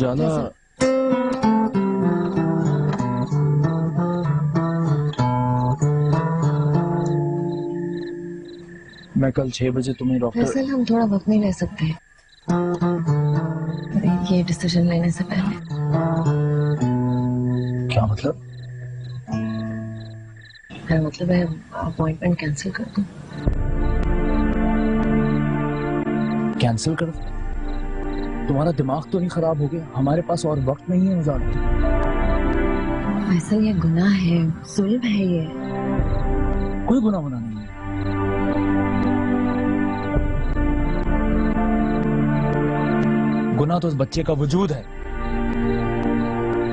जाला मैं कल 6 बजे तुम्हें डॉक्टर। फैसल, हम थोड़ा वक्त नहीं ले सकते ये डिसीजन लेने से पहले। क्या मतलब? मेरा मतलब है अपॉइंटमेंट कैंसिल कर दूं। कैंसिल कर दो? तुम्हारा दिमाग तो नहीं खराब हो गया? हमारे पास और वक्त नहीं है उजाला। फैसल, ये गुनाह है, जुल्म है ये। कोई गुनाह वुनाह नहीं है। गुनाह तो उस बच्चे का वजूद है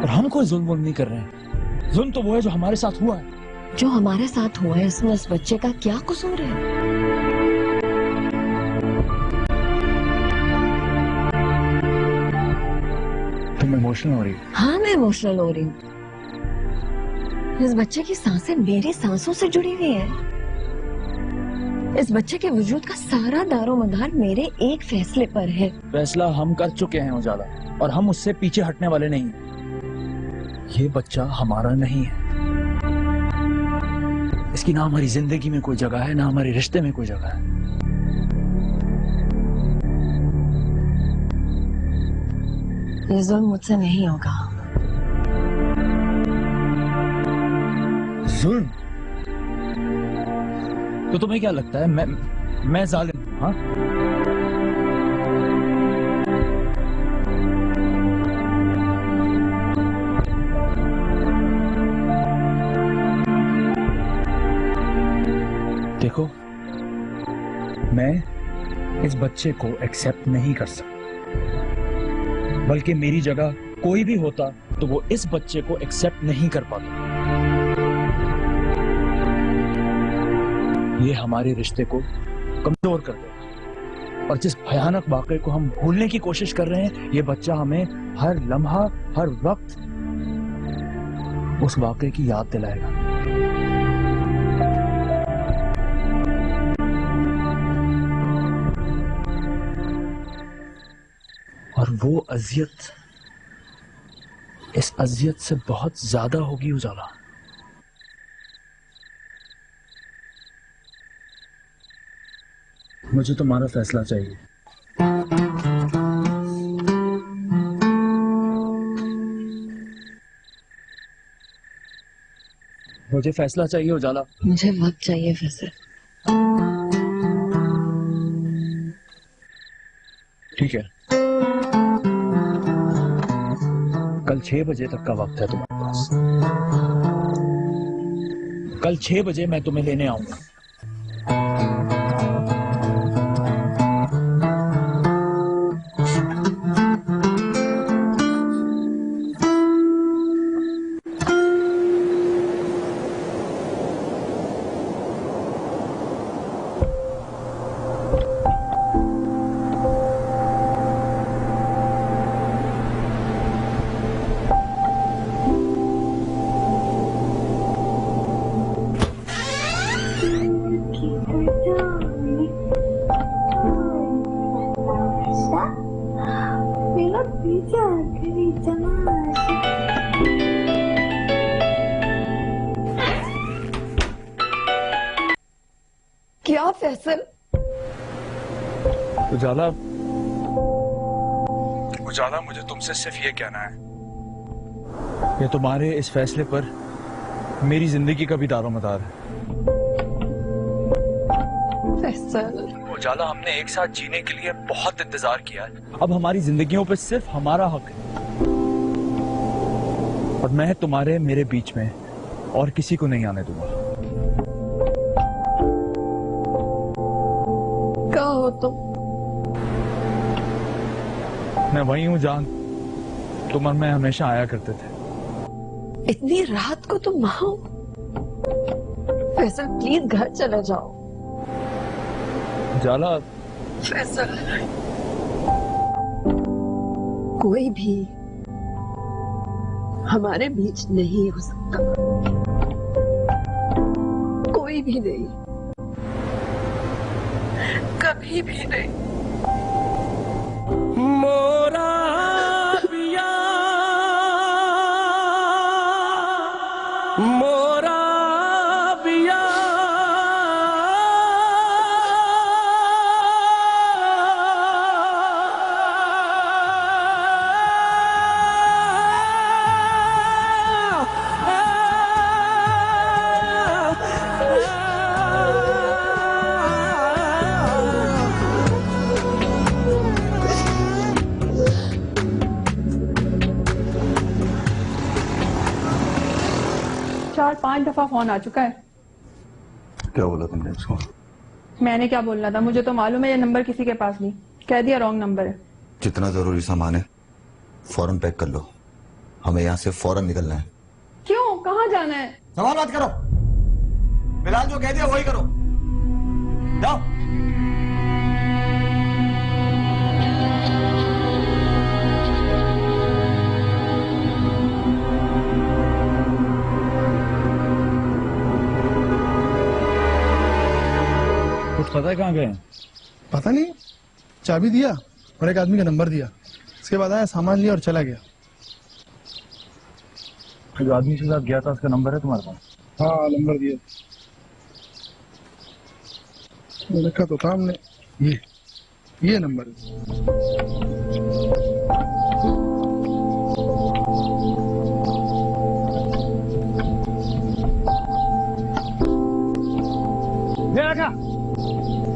और हम कोई जुल्म नहीं कर रहे हैं। जुल्म तो वो है जो हमारे साथ हुआ है। जो हमारे साथ हुआ है इसमें उस बच्चे का क्या कसूर है? तुम इमोशनल हो रही हो? हाँ, मैं इमोशनल हो रही हूँ। इस बच्चे की सांसें मेरी सांसों से जुड़ी हुई हैं। इस बच्चे के वजूद का सारा दारोमदार मेरे एक फैसले पर है। फैसला हम कर चुके हैं उजाला, और हम उससे पीछे हटने वाले नहीं हैं। ये बच्चा हमारा नहीं है। इसकी ना हमारी जिंदगी में कोई जगह है, ना हमारे रिश्ते में कोई जगह है। ये जुल्म मुझसे नहीं होगा। जुल्म? तो तुम्हें क्या लगता है मैं जालिम हूं? हाँ, देखो, मैं इस बच्चे को एक्सेप्ट नहीं कर सकता, बल्कि मेरी जगह कोई भी होता तो वो इस बच्चे को एक्सेप्ट नहीं कर पाता। ये हमारे रिश्ते को कमजोर कर देगा, और जिस भयानक वाकये को हम भूलने की कोशिश कर रहे हैं, ये बच्चा हमें हर लम्हा, हर वक्त उस वाकये की याद दिलाएगा। और वो अजियत इस अजियत से बहुत ज्यादा होगी उजाला। मुझे तुम्हारा फैसला चाहिए। मुझे फैसला चाहिए उजाला। मुझे वक्त चाहिए फैसल। ठीक है, कल 6 बजे तक का वक्त है तुम्हारे पास। कल 6 बजे मैं तुम्हें लेने आऊंगा। क्या फैसल? उजाला, उजाला, मुझे तुमसे सिर्फ ये कहना है कि तुम्हारे इस फैसले पर मेरी जिंदगी का भी दारोमदार है। फैसल, उजाला, हमने एक साथ जीने के लिए बहुत इंतजार किया है। अब हमारी जिंदगियों पे सिर्फ हमारा हक है, और मैं तुम्हारे मेरे बीच में और किसी को नहीं आने दूंगा। क्या हो तुम? मैं वही हूँ जान, तुम और मैं हमेशा आया करते थे। इतनी रात को तुम वहां हो? फैसल, प्लीज घर चले जाओ। जाला, फैसल, कोई भी हमारे बीच नहीं हो सकता, कोई भी नहीं, कभी भी नहीं। मोरा पिया 5 दफा फोन आ चुका है। क्या बोला तुमने उसको? मैंने क्या बोलना था, मुझे तो मालूम है ये नंबर किसी के पास नहीं, कह दिया रॉन्ग नंबर है। जितना जरूरी सामान है फौरन पैक कर लो, हमें यहाँ से फौरन निकलना है। क्यों, कहाँ जाना है? सवाल बात करो, फिलहाल जो कह दिया वही करो, जाओ। कुछ पता है कहाँ गए? पता नहीं, चाबी दिया और एक आदमी का नंबर दिया, इसके बाद आया, सामान लिया और चला गया। जो आदमी के साथ गया था उसका नंबर है तुम्हारे पास? हाँ, नंबर दिया, रखा तो था हमने, ये नंबर है।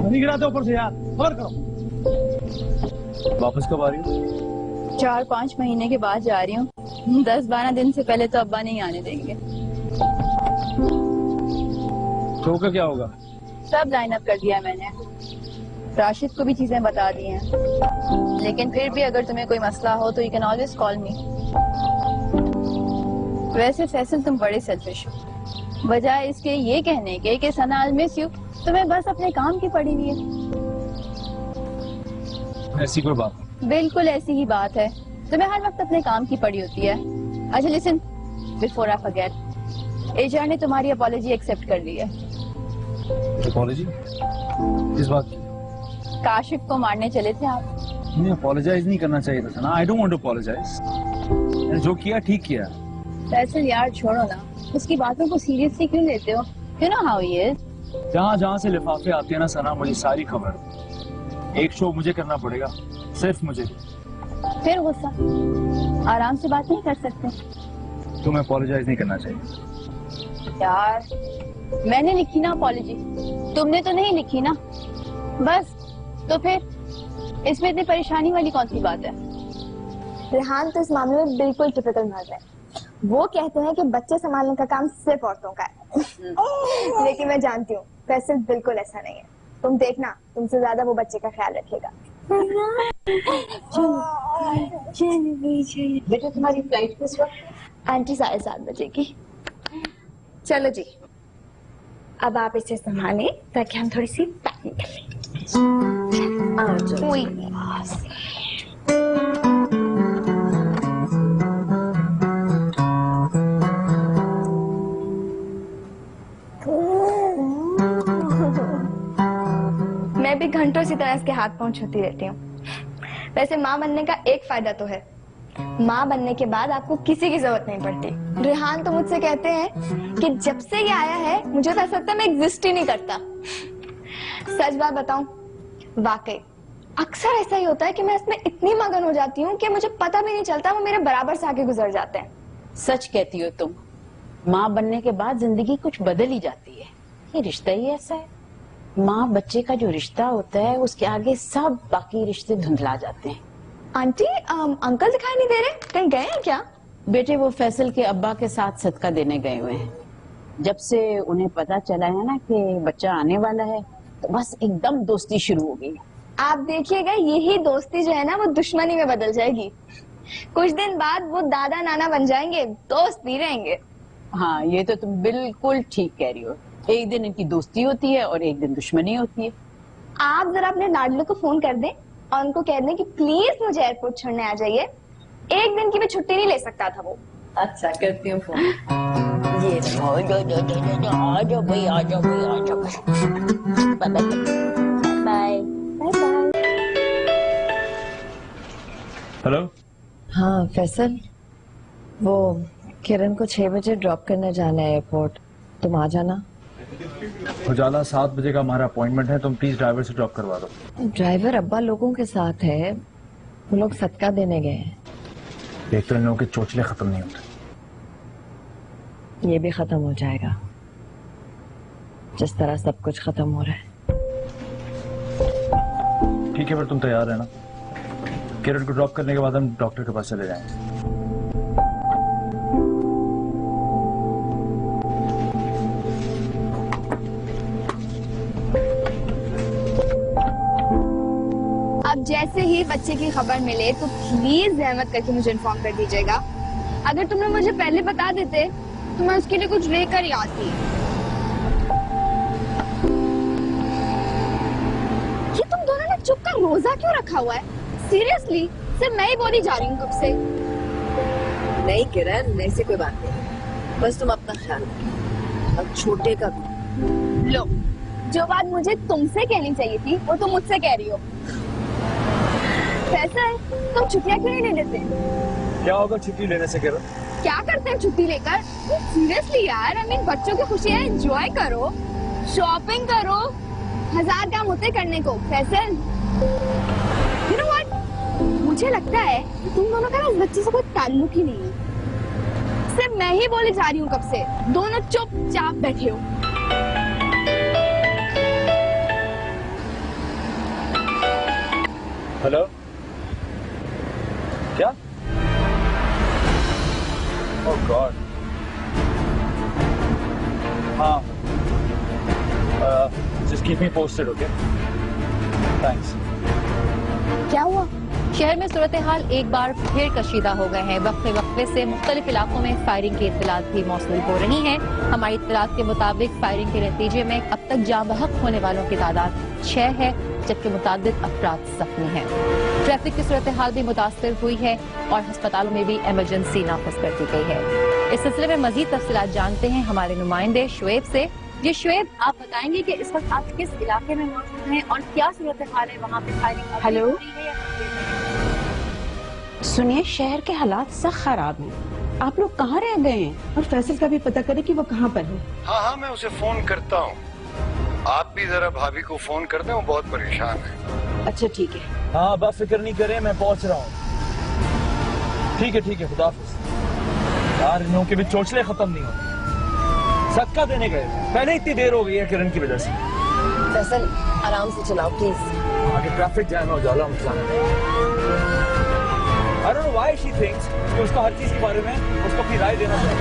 नहीं गिराते ऊपर से यार, और करो। वापस कब आ रही हो? 4-5 महीने के बाद जा रही हूँ। 10-12 दिन से पहले तो अब्बा नहीं आने देंगे। शो का क्या होगा? सब लाइन अप कर दिया है मैंने, राशिद को भी चीजें बता दी हैं। लेकिन फिर भी अगर तुम्हें कोई मसला हो तो यू कैन ऑलवेज कॉल मी। वैसे फैसल तुम बड़े सेल्फिश हो, बजाय इसके ये कहने के कि सना आई मिस यू, तुम्हें बस अपने काम की पड़ी हुई है। ऐसी कोई बात? बिल्कुल ऐसी ही बात है, तुम्हें हर वक्त अपने काम की पड़ी होती है। अच्छा listen, before I forget, HR ने तुम्हारी अपॉलॉजी एक्सेप्ट कर ली है। अपॉलॉजी? किस बात की? काशिफ को मारने चले थे आप। नहीं, अपॉलोजाइज नहीं करना चाहिए था ना। I don't want to apologise. जो किया ठीक किया। फैसल यार छोड़ो ना, उसकी बातों को सीरियसली क्यों लेते हो? You know how he is. जहाँ जहाँ से लिफाफे आते हैं ना सना, मुझे सारी खबर। एक शो मुझे करना पड़ेगा, सिर्फ मुझे। फिर गुस्सा, आराम से बात नहीं कर सकते? तुम्हें अपॉलोजाइज नहीं करना चाहिए। यार मैंने लिखी ना अपॉलॉजी, तुमने तो नहीं लिखी ना, बस तो फिर इसमें इतनी परेशानी वाली कौन सी बात है? रेहान तो इस मामले में बिल्कुल टिपिकल मर्द है। वो कहते हैं कि बच्चे संभालने का काम सिर्फ औरतों का है। लेकिन मैं जानती हूँ फैसल बिल्कुल ऐसा नहीं है। तुम देखना, तुमसे ज्यादा वो बच्चे का ख्याल रखेगा। बेटा तुम्हारी फ्लाइट किस वक्त? आंटी 7:30 बजे की। चलो जी, अब आप इसे संभालें ताकि हम थोड़ी सी पैकिंग कर लें। कोई मैं भी घंटों इसी तरह इसके हाथ पांव छूती रहती हूँ। वैसे माँ बनने का एक फायदा तो है, माँ बनने के बाद आपको किसी की जरूरत नहीं पड़ती। रेहान तो मुझसे कहते हैं कि जब से ये आया है मुझे तो ऐसा लगता है मैं एग्जिस्ट ही नहीं करता। सच बात बताऊं, वाकई अक्सर ऐसा ही होता है कि मैं इसमें इतनी मगन हो जाती हूँ कि मुझे पता भी नहीं चलता वो मेरे बराबर से आगे गुजर जाते हैं। सच कहती हो तुम, माँ बनने के बाद जिंदगी कुछ बदल ही जाती है। ये रिश्ता ही ऐसा है, माँ बच्चे का जो रिश्ता होता है उसके आगे सब बाकी रिश्ते धुंधला जाते हैं। आंटी, अंकल दिखाई नहीं दे रहे, कहीं गए हैं क्या? बेटे वो फैसल के अब्बा के साथ सदका देने गए हुए हैं। जब से उन्हें पता चला है ना कि बच्चा आने वाला है तो बस एकदम दोस्ती शुरू हो गई। आप देखिएगा यही दोस्ती जो है ना वो दुश्मनी में बदल जाएगी। कुछ दिन बाद वो दादा नाना बन जाएंगे, दोस्त भी रहेंगे। हाँ ये तो तुम बिल्कुल ठीक कह रही हो, एक दिन इनकी दोस्ती होती है और एक दिन दुश्मनी होती है। आप जरा अपने लाडलू को फोन कर दें और उनको कह दें कि प्लीज मुझे एयरपोर्ट छोड़ने आ जाइए। एक दिन की भी छुट्टी नहीं ले सकता था वो। अच्छा करती हूँ फोन। ये आ जाओ भाई, आ जाओ भाई, आ जाओ। Bye bye. हेलो। हाँ फैसल, वो किरण को 6 बजे ड्रॉप करने जाना है एयरपोर्ट, तुम आ जाना। उजाला 7 बजे का हमारा अपॉइंटमेंट है, तुम प्लीज ड्राइवर से ड्रॉप करवा दो। ड्राइवर अब्बा लोगों के साथ है, वो लोग सदका देने गए हैं। देख तो इन लोगों के चोचले खत्म नहीं होते। ये भी खत्म हो जाएगा जिस तरह सब कुछ खत्म हो रहा है। ठीक है, फिर तुम तैयार है ना? किरण को ड्रॉप करने के बाद हम डॉक्टर के पास चले जाएंगे। अब जैसे ही बच्चे की खबर मिले तो प्लीज रहमत करके मुझे इन्फॉर्म कर दीजिएगा। अगर तुमने मुझे पहले बता देते तो मैं उसके लिए कुछ लेकर ही आती। ये तुम दोनों ने चुप का रोजा क्यों रखा हुआ है? सीरियसली सिर्फ मैं ही बोली जा रही हूँ कब से। नहीं किरण, ऐसी कोई बात नहीं, बस तुम अपना ख्याल रखो और छोटे का भी। लो, जो बात मुझे तुमसे कहनी चाहिए थी वो तुम मुझसे कह रही हो। कैसा है, तुम छुट्टियां क्यों नहीं ले लेते? क्या होगा छुट्टी लेने से किरण? क्या करते हैं छुट्टी लेकर? सीरियसली यार, आई मीन बच्चों की खुशियां एंजॉय करो, शॉपिंग करो, 1000 काम होते करने को। Faisal, you know what? मुझे लगता है कि तुम दोनों का ना इस बच्चे से कोई ताल्लुक ही नहीं है। सिर्फ मैं ही बोले जा रही हूँ कब से, दोनों चुपचाप बैठे हो। हेलो, क्या? ओह गॉड, हाँ, just keep me posted, okay? Thanks. क्या हुआ? शहर में सूरत हाल एक बार फिर कशीदा हो गए हैं। वक्फे वक्फे से मुख्तलिफ इलाकों में फायरिंग की इत्तलात भी मौसूल हो रही हैं। हमारी इत्तलात के मुताबिक फायरिंग के नतीजे में अब तक जाँ बहक होने वालों की तादाद 6 है, जबकि मुतादिद अफराद जख्मी हैं। ट्रैफिक की सूरत हाल भी मुतासर हुई है और अस्पतालों में भी इमरजेंसी नाफिज कर दी गई है। इस सिलसिले में मजीद तफसीलात जानते हैं हमारे नुमाइंदे शुएब से। जी शुएब, आप बताएंगे कि इस वक्त आप किस इलाके में मौजूद हैं और क्या सूरत हाल है वहाँ पे फायरिंग? हेलो, सुनिए, शहर के हालात सख्त खराब हैं। आप लोग कहाँ रह गए हैं? और फैसल का भी पता करें कि वो कहाँ पर है। हाँ, मैं उसे फोन करता हूँ। आप भी जरा भाभी को फोन कर दें, वो बहुत परेशान है। अच्छा ठीक है। हाँ, बस फिक्र नहीं करें, मैं पहुंच रहा हूँ। ठीक है, खुदा हाफिज। यार, इन लोगों के भी चोचले खत्म नहीं होते। सदका देने गए, पहले इतनी देर हो गई है किरण की वजह से। फैसल, आराम से चलाओ प्लीज। आगे ट्रैफिक जैम हो जाला I don't know why she thinks कि उसको हर चीज के बारे में उसको अपनी राय देना चाहिए।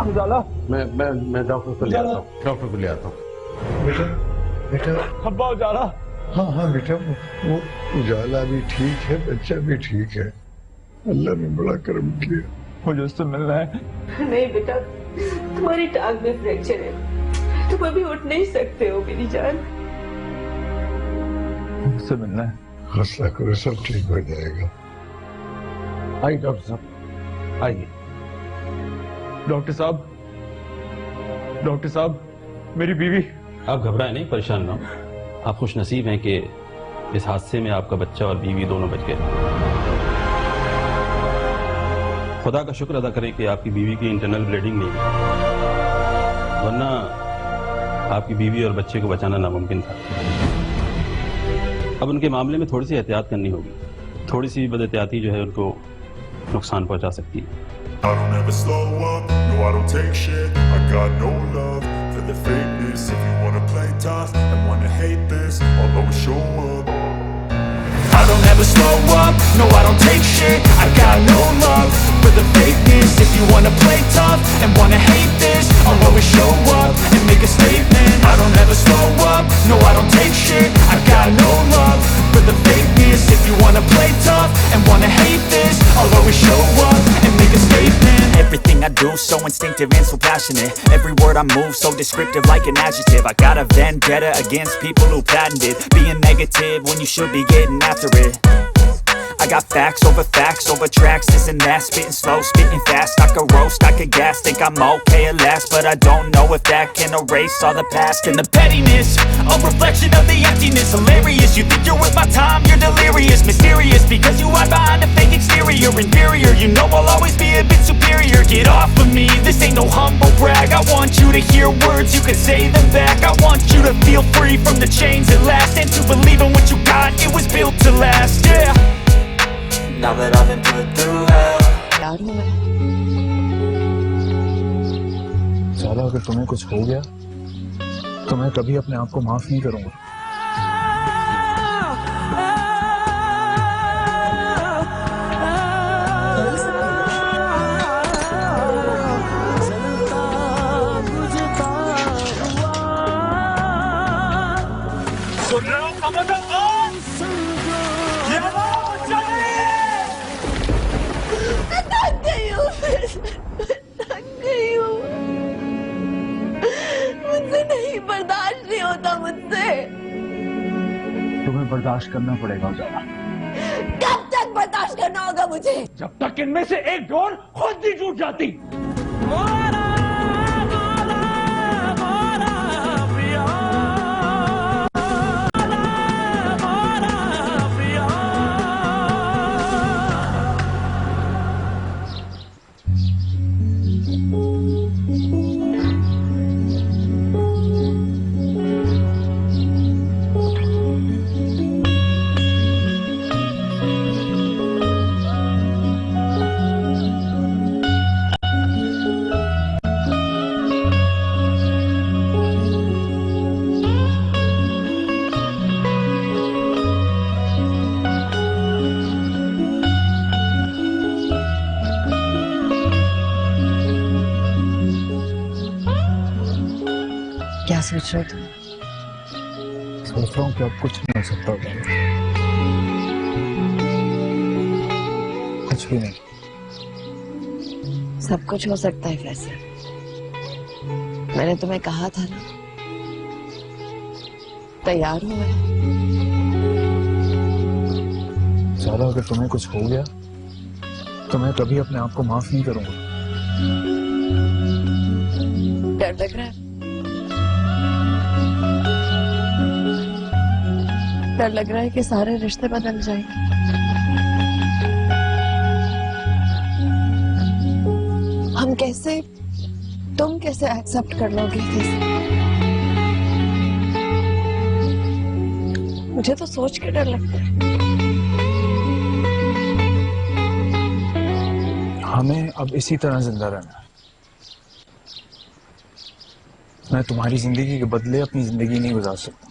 उजाला, मैं डॉक्टर को ले आता हूँ। डॉक्टर को ले आता हूँ। बेटा, अब्बा उजाला। हाँ बेटा, वो उजाला भी ठीक है, बच्चा भी ठीक है। अल्लाह ने बड़ा करम किया। मुझे उससे मिलना है। नहीं बेटा, तुम्हारी टांग में फ्रैक्चर है, तुम अभी उठ नहीं सकते हो मेरी जान। उससे मिलना है। हौसला करो, सब ठीक हो जाएगा। आइए डॉक्टर साहब, आइए। डॉक्टर साहब, मेरी बीवी। आप घबराएं नहीं, परेशान ना हो। आप खुश नसीब हैं कि इस हादसे में आपका बच्चा और बीवी दोनों बच गए। खुदा का शुक्र अदा करें कि आपकी बीवी की इंटरनल ब्लीडिंग नहीं है, वरना आपकी बीवी और बच्चे को बचाना नामुमकिन था। अब उनके मामले में थोड़ी सी एहतियात करनी होगी। थोड़ी सी बदएहतियाती जो है उनको नुकसान पहुंचा सकती है। I don't ever slow up, no I don't take shit. I got no love for the fakeness. If you wanna play tough and wanna hate this, I'll always show up. I don't ever slow up, no I don't take shit. I got no love for the fakeness. If you wanna play tough and wanna hate this, I'll always show up and make a statement. I don't ever slow up, no I don't take shit. I got no love for the fakeness. If you wanna play tough and wanna hate this, I'll always show up and make a statement. Everything I do so instinctive and so passionate. Every word I move so descriptive like an adjective. I got a vendetta against people who patented being negative when you should be getting after it. I got facts over tracks, this and that. Spitting slow, spitting fast. I could roast, I could gas. Think I'm okay at last, but I don't know if that can erase all the past. And the pettiness, a reflection of the emptiness. Hilarious, you think you're worth my time, you're delirious. Mysterious, because you hide behind a fake exterior. Inferior, you know I'll always be a bit superior. Get off of me, this ain't no humble brag. I want you to hear words, you can say them back. I want you to feel free from the chains at last, and to believe in what you got, it was built to last, yeah. Now that I've been put through hell. साला, अगर तुम्हें कुछ हो गया तो मैं कभी अपने आप को माफ नहीं करूंगा। बर्दाश्त करना पड़ेगा उजाला। कब तक बर्दाश्त करना होगा मुझे? जब तक इनमें से एक डोर खुद नहीं टूट जाती। क्या सोच रहे तुम? सोच रहा हूँ कि अब कुछ नहीं हो सकता होगा। कुछ भी नहीं। सब कुछ हो सकता है फैसल। मैंने तुम्हें कहा था ना, तैयार हो मैं। ज्यादा अगर तुम्हें कुछ हो गया तो मैं कभी अपने आप को माफ नहीं करूंगा। डर लग रहा है? डर लग रहा है कि सारे रिश्ते बदल जाएंगे। हम कैसे, तुम कैसे एक्सेप्ट कर लोगे? मुझे तो सोच के डर लगता है। हमें अब इसी तरह जिंदा रहना है। मैं तुम्हारी जिंदगी के बदले अपनी जिंदगी नहीं गुजार सकता।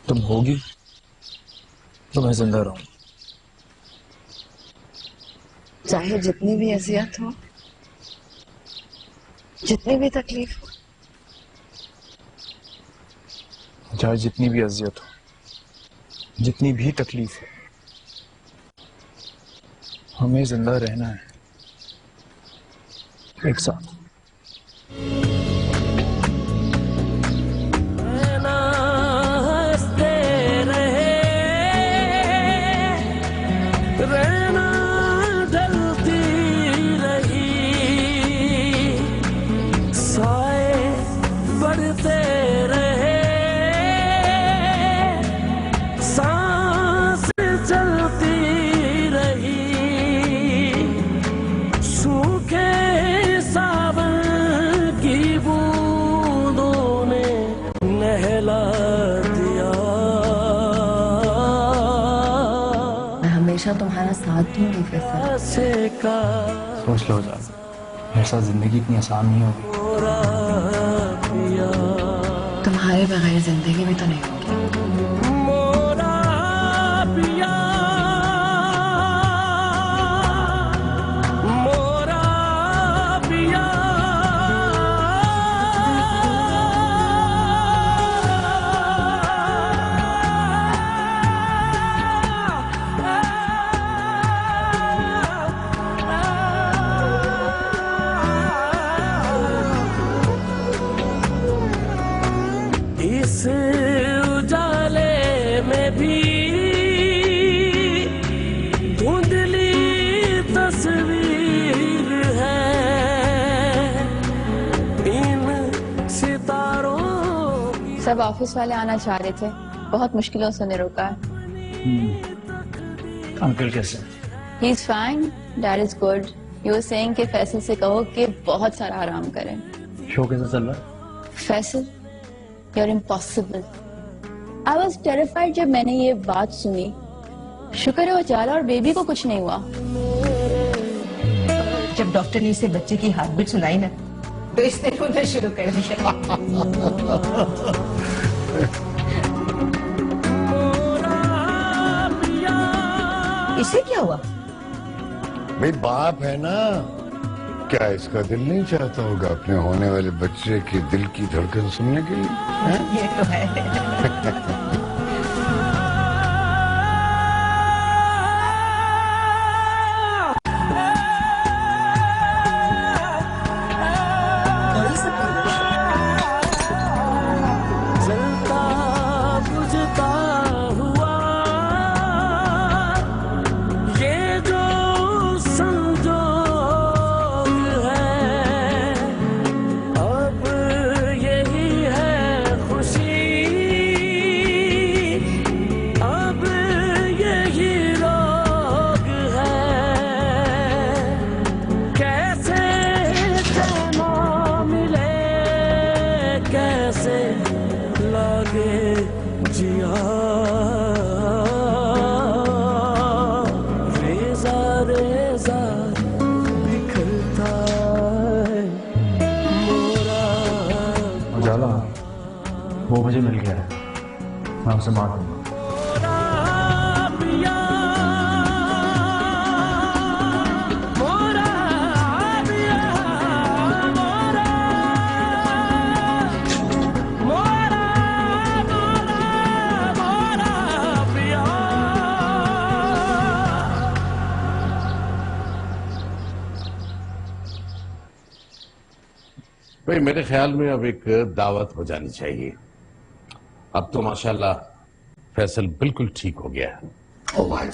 तुम होगी तो मैं जिंदा रहूंगा। चाहे जितनी भी अजियत हो, जितनी भी तकलीफ हो, चाहे जितनी भी अजियत हो, जितनी भी तकलीफ हो, हमें जिंदा रहना है एक साथ। तुम्हारा साथ दूंगी फैसल। सोच लो जा, मेरे साथ जिंदगी इतनी आसान नहीं होगी। तुम्हारे बगैर जिंदगी भी तो नहीं होगी। सब ऑफिस वाले आना चाह रहे थे, बहुत मुश्किलों से उन्हें रोका है। अंकल कैसे? He is fine, dad is good. You were saying कि फैसल से कहो कि बहुत सारा आराम करें। शो कैसा चल रहा है? Faisal, you are impossible. I was terrified जब मैंने ये बात सुनी। शुक्र है उजाला और बेबी को कुछ नहीं हुआ। जब डॉक्टर ने इसे बच्चे की हार्ट बीट सुनाई ना, तो इसने रोना शुरू कर दिया। इसे क्या हुआ? भाई बाप है ना, क्या इसका दिल नहीं चाहता होगा अपने होने वाले बच्चे के दिल की धड़कन सुनने के लिए? ये तो है। वो मुझे मिल गया है, मैं उसे मार दूंगा। भाई मेरे ख्याल में अब एक दावत हो जानी चाहिए। अब तो माशाल्लाह फैसल बिल्कुल ठीक हो गया है। ओ भाई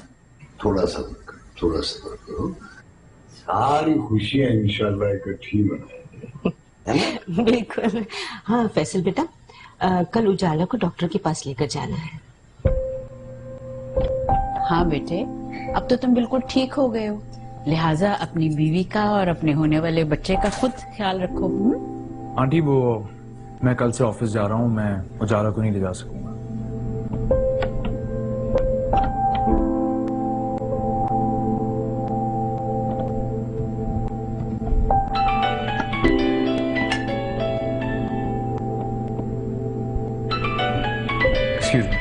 थोड़ा सब्र करो, सारी खुशियां इंशाल्लाह इकट्ठी मनाएंगे। बिल्कुल। हाँ फैसल बेटा, कल उजाला को डॉक्टर के पास लेकर जाना है। हाँ बेटे, अब तो तुम बिल्कुल ठीक हो गए हो, लिहाजा अपनी बीवी का और अपने होने वाले बच्चे का खुद ख्याल रखो। आंटी वो मैं कल से ऑफिस जा रहा हूँ, मैं उजाला को नहीं ले जा सकूंगा। Excuse me.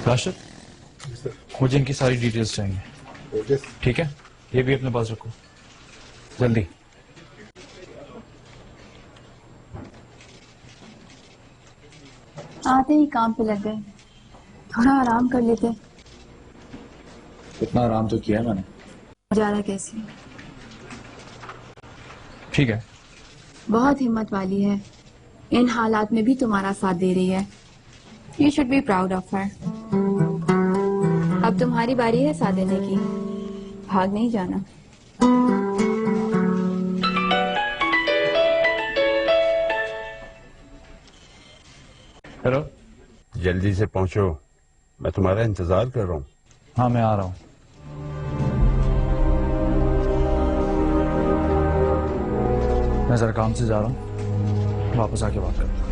राशिद, मुझे इनकी सारी डिटेल्स चाहिए। ठीक है, ये भी अपने पास रखो जल्दी। आते ही काम पे लग गए, थोड़ा आराम कर लेते। इतना आराम तो किया है मैंने। उजाला कैसी? ठीक है। बहुत हिम्मत वाली है, इन हालात में भी तुम्हारा साथ दे रही है। You should be proud of her. अब तुम्हारी बारी है साथ देने की, भाग नहीं जाना। हेलो, जल्दी से पहुंचो, मैं तुम्हारा इंतजार कर रहा हूँ। हाँ मैं आ रहा हूँ। मैं जरा काम से जा रहा हूँ, वापस आके बात करता हूँ।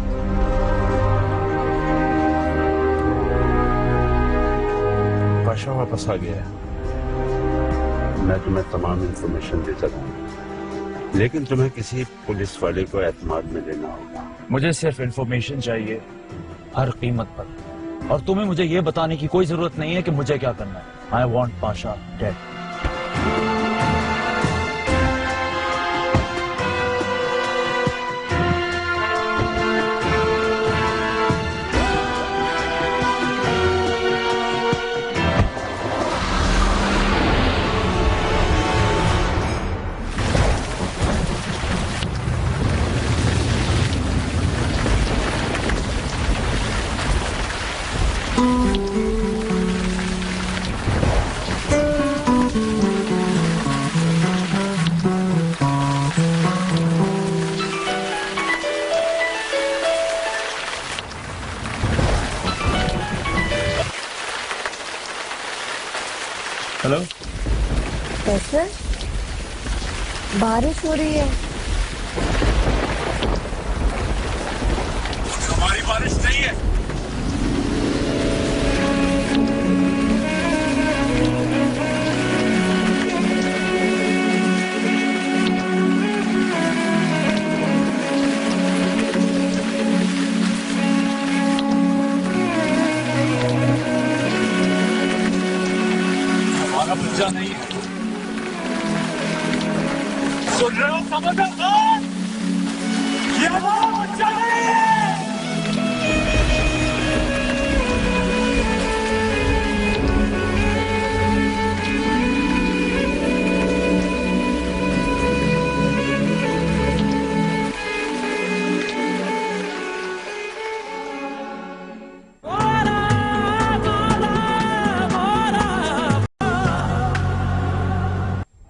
पाशा वापस आ गया है। मैं तुम्हें तमाम इंफॉर्मेशन देता रहूंगा, लेकिन तुम्हें किसी पुलिस वाले को एतमाद में लेना होगा। मुझे सिर्फ इंफॉर्मेशन चाहिए, हर कीमत पर, और तुम्हें मुझे ये बताने की कोई जरूरत नहीं है कि मुझे क्या करना है। I want Pasha dead. Hello, कैसे? बारिश हो रही है। हमारी बारिश नहीं है। पूजा नहीं है, सुन रहे हो? समझो। ये हमारा बच्चा नहीं है।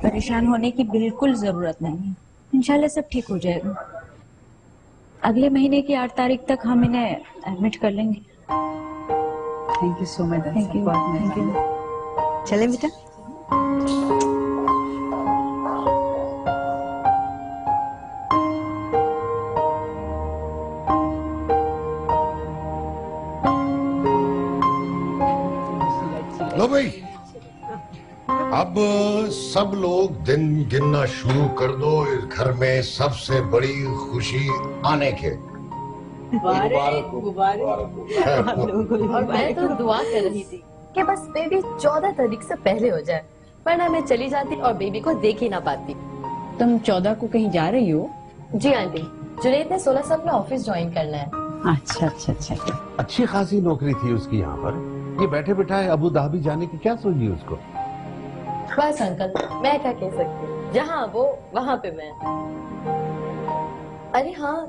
परेशान होने की बिल्कुल जरूरत नहीं, इंशाल्लाह सब ठीक हो जाएगा। अगले महीने की 8 तारीख तक हम इन्हें एडमिट कर लेंगे। Thank you so much. Thank you, thank you. चले बेटा। लो भाई, अब सब लोग दिन गिनना शुरू कर दो। इस घर में सबसे बड़ी खुशी आने के। और मैं तो दुआ कर रही थी कि बस बेबी 14 तारीख से पहले हो जाए, वरना मैं चली जाती और बेबी को देख ही ना पाती। तुम 14 को कहीं जा रही हो? जी आंटी, जुनैद ने 16 से अपना ऑफिस ज्वाइन करना है। अच्छा अच्छा अच्छा। अच्छी खासी नौकरी थी उसकी यहाँ पर। ये बैठे बिठाए अबू धाबी जाने की क्या सोची उसको? बस अंकल, मैं क्या कह सकती हूँ, जहाँ वो वहाँ पे मैं। अरे हाँ,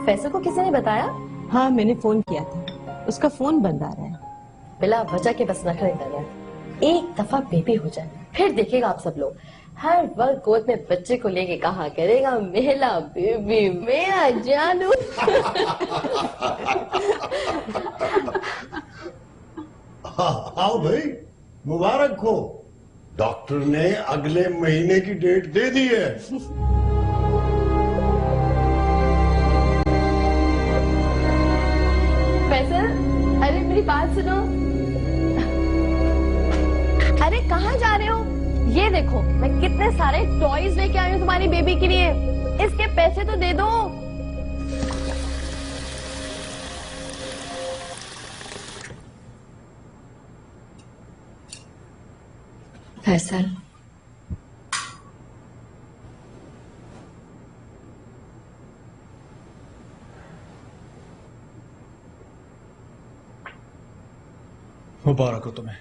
फैसल को किसी ने बताया? हाँ, मैंने फोन किया था, उसका फोन बंद आ रहा है। बिला वजह के बस नखरे कर रहा है। एक दफा बेबी हो जाए, फिर देखेगा आप सब लोग हर वक्त गोद में बच्चे को लेके कहा करेगा, मेरा बेबी, मेरा जानू। आओ भाई, मुबारक हो। डॉक्टर ने अगले महीने की डेट दे दी है। फैसल, अरे मेरी बात सुनो। अरे कहाँ जा रहे हो? ये देखो, मैं कितने सारे टॉयज लेके आई हूँ तुम्हारी बेबी के लिए। इसके पैसे तो दे दो। फैसल, मुबारक हो तुम्हें।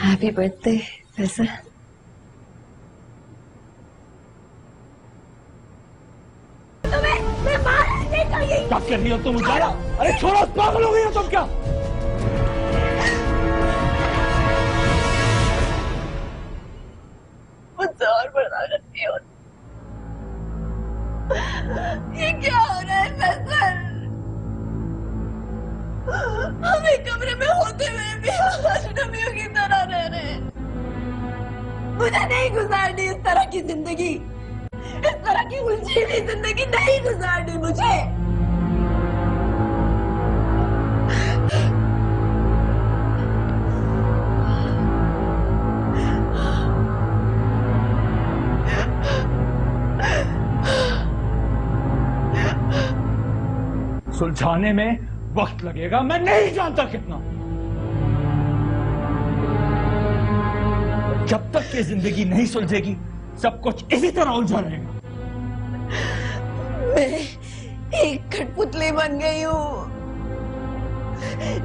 Happy birthday Faisal. क्या कर रही हो तुम उजाला? अरे छोड़ो, पागल हो गई हो तुम क्या? मुझसे और बर्दाश्त नहीं होता। ये क्या हो रहा है फैसल? हम एक कमरे में होते हुए भी अजनबियों की तरह रह रहे हैं। मुझे नहीं गुजारनी इस तरह की जिंदगी, इस तरह की उलझी हुई जिंदगी नहीं गुजारनी मुझे। सुलझाने में वक्त लगेगा, मैं नहीं जानता कितना। जब तक ये जिंदगी नहीं सुलझेगी सब कुछ इसी तरह उलझा रहेगा। मैं एक कठपुतली बन गई हूँ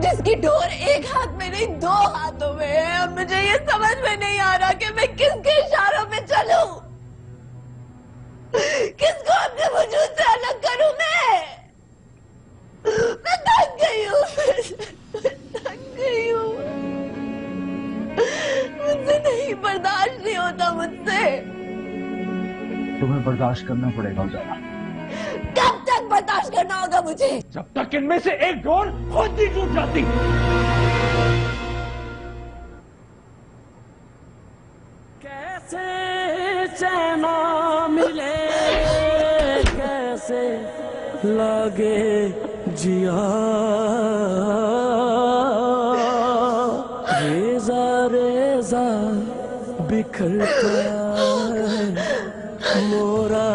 जिसकी डोर एक हाथ में नहीं दो हाथों में है। अब मुझे ये समझ में नहीं आ रहा कि मैं किसके इशारों पे चलूं, किसको अपने वजूद से अलग करूं। मैं थक गई हूँ, थक गई हूँ। मुझसे नहीं बर्दाश्त नहीं होता मुझसे। तुम्हें बर्दाश्त करना पड़ेगा ज़रा। कब तक बर्दाश्त करना होगा मुझे? जब तक इनमें से एक डोर खुद ही टूट जाती। कैसे चैना मिले, कैसे लागे जिया, रेजा रेजा बिखरता मोरा